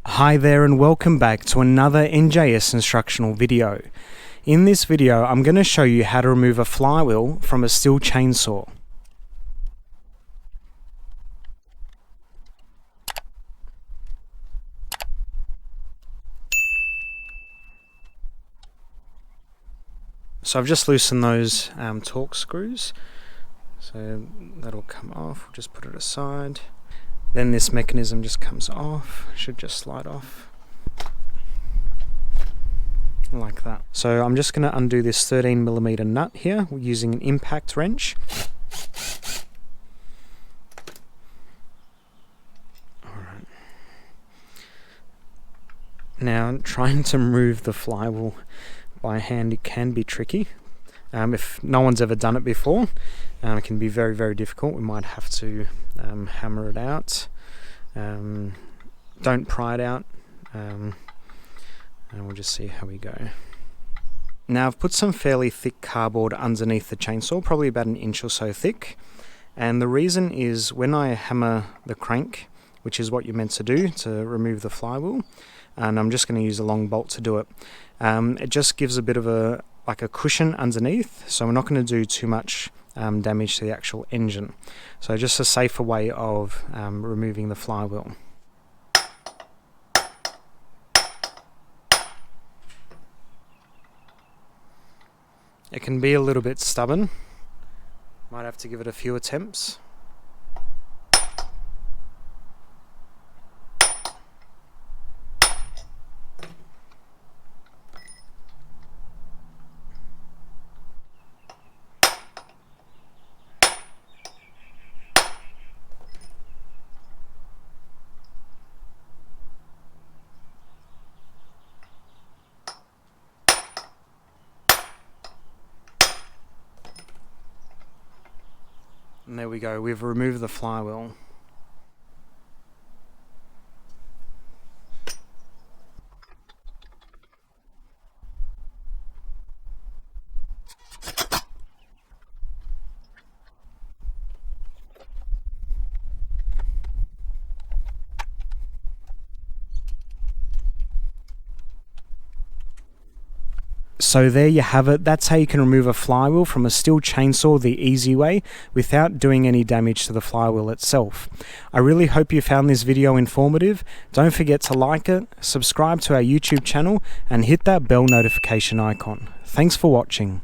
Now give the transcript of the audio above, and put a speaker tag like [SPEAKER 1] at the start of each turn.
[SPEAKER 1] Hi there and welcome back to another NJS instructional video. In this video I'm going to show you how to remove a flywheel from a Stihl chainsaw. So I've just loosened those torque screws, so that'll come off. We'll just put it aside. Then this mechanism just comes off, should just slide off like that. So I'm just going to undo this 13mm nut here using an impact wrench. Alright. Now trying to remove the flywheel by hand, it can be tricky. If no one's ever done it before, it can be very, very difficult. We might have to hammer it out. Don't pry it out, and we'll just see how we go. Now I've put some fairly thick cardboard underneath the chainsaw, probably about an inch or so thick, and the reason is when I hammer the crank, which is what you're meant to do to remove the flywheel, and I'm just going to use a long bolt to do it, it just gives a bit of a cushion underneath, so we're not going to do too much damage to the actual engine. So just a safer way of removing the flywheel. It can be a little bit stubborn, might have to give it a few attempts. And there we go, we've removed the flywheel. So there you have it, that's how you can remove a flywheel from a Stihl chainsaw the easy way without doing any damage to the flywheel itself. I really hope you found this video informative. Don't forget to like it, subscribe to our YouTube channel and hit that bell notification icon. Thanks for watching.